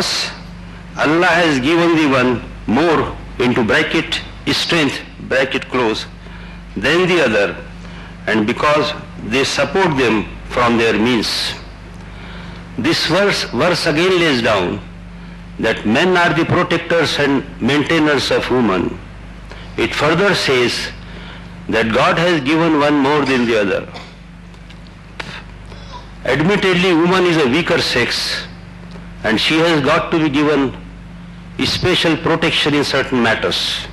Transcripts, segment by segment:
because Allah has given the one more into bracket strength, bracket close, than the other, and because they support them from their means. This verse again lays down that men are the protectors and maintainers of women. It further says that God has given one more than the other. Admittedly, woman is a weaker sex, and she has got to be given special protection in certain matters.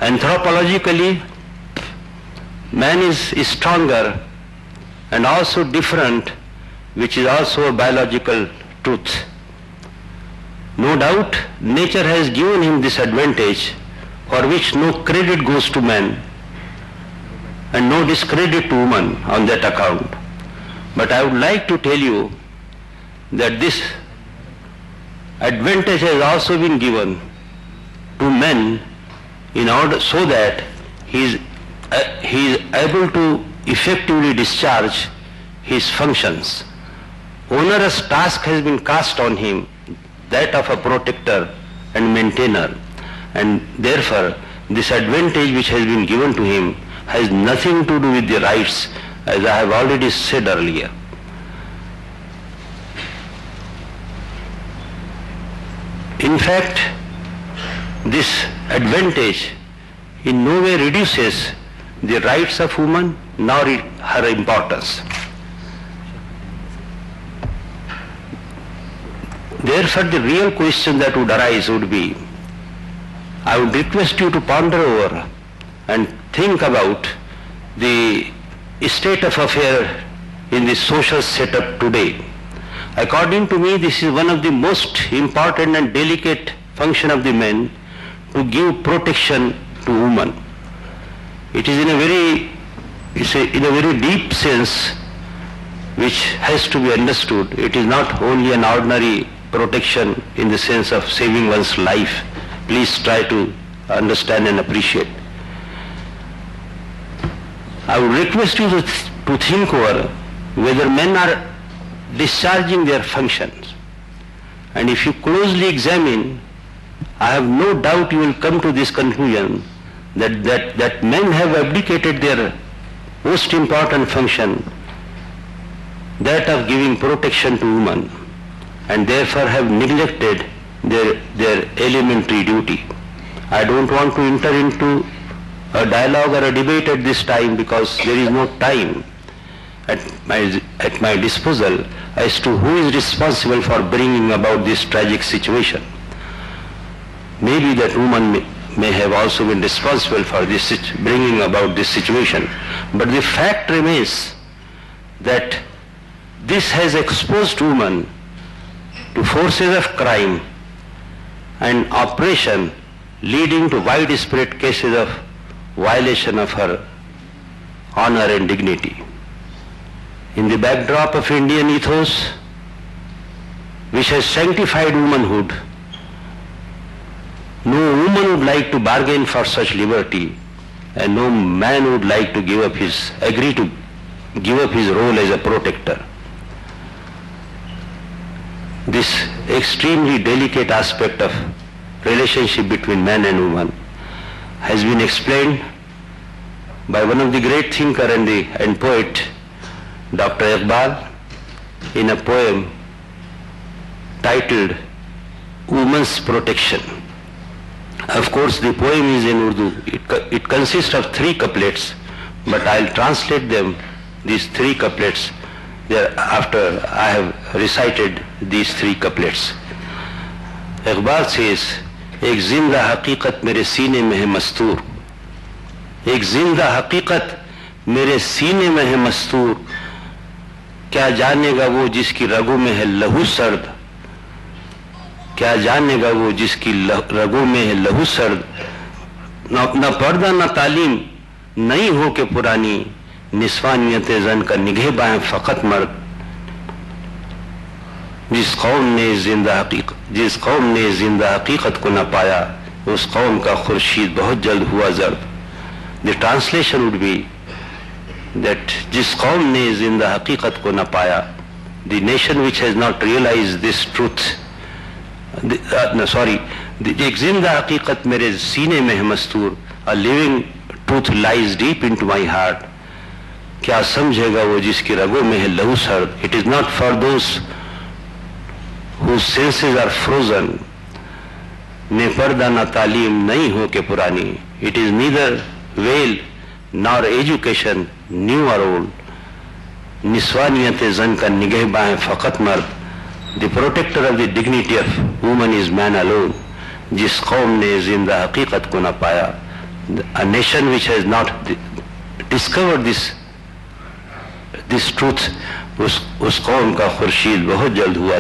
Anthropologically, man is stronger and also different, which is also a biological truth. No doubt, nature has given him this advantage for which no credit goes to man and no discredit to woman on that account. But I would like to tell you that this advantage has also been given to men in order so that he is able to effectively discharge his functions. Onerous task has been cast on him, that of a protector and maintainer, and therefore this advantage which has been given to him has nothing to do with the rights, as I have already said earlier. In fact, this advantage in no way reduces the rights of woman nor her importance. Therefore, the real question that would arise would be, I would request you to ponder over and think about the state of affair in the social setup today. According to me, this is one of the most important and delicate function of the men, to give protection to women. It is in a very deep sense which has to be understood. It is not only an ordinary protection in the sense of saving one's life. Please try to understand and appreciate. I would request you to think over whether men are discharging their functions. And if you closely examine, I have no doubt you will come to this conclusion that men have abdicated their most important function, that of giving protection to women, and therefore have neglected their elementary duty. I don't want to enter into a dialogue or a debate at this time, because there is no time at my disposal as to who is responsible for bringing about this tragic situation. Maybe that woman may have also been responsible for this bringing about this situation, but the fact remains that this has exposed women to forces of crime and oppression, leading to widespread cases of violation of her honor and dignity. In the backdrop of Indian ethos, which has sanctified womanhood, no woman would like to bargain for such liberty, and no man would like to agree to give up his role as a protector. This extremely delicate aspect of relationship between man and woman has been explained by one of the great thinker and poet, Dr. Iqbal, in a poem titled Woman's Protection. Of course, the poem is in Urdu. It consists of 3 couplets, but I'll translate them, these 3 couplets, after I have recited these 3 couplets. Iqbal says, एक जिंदा हकीकत मेरे सीने में है मस्तूर, एक जिंदा हकीकत मेरे सीने में है मस्तूर, क्या जानेगा वो जिसकी रगों में है लहू सर्द, क्या जानेगा वो जिसकी रगों में है लहू सर्द, न पर्दा न तालीम नई हो के पुरानी, निस्वानियत जन का निगहबान फकत मर्द। जिस कौम ने जिंदा हकीकत को न पाया, उस कौम का खुर्शीद बहुत जल्द हुआ जर्द। The translation would be that जिस कौम ने जिंदा हकीकत को न पाया, the nation which has not realized this truth एक जिंदा हकीकत मेरे सीने में है मस्तूर, a living truth lies deep into my heart. क्या समझेगा वो जिसकी रगों में है लहू सर्द. It is not for those whose senses are frozen. ने पर्दा ना तालीम नहीं हो के पुरानी. It is neither veil nor education, new or old. निस्वानियत जन का निगहबां है फकत मर्द. The protector of the dignity of woman is man alone. जिस कौम ने जिंदा हकीकत को न पाया, a nation which has not discovered this truth, उस कौम का खुर्शीद बहुत जल्द हुआ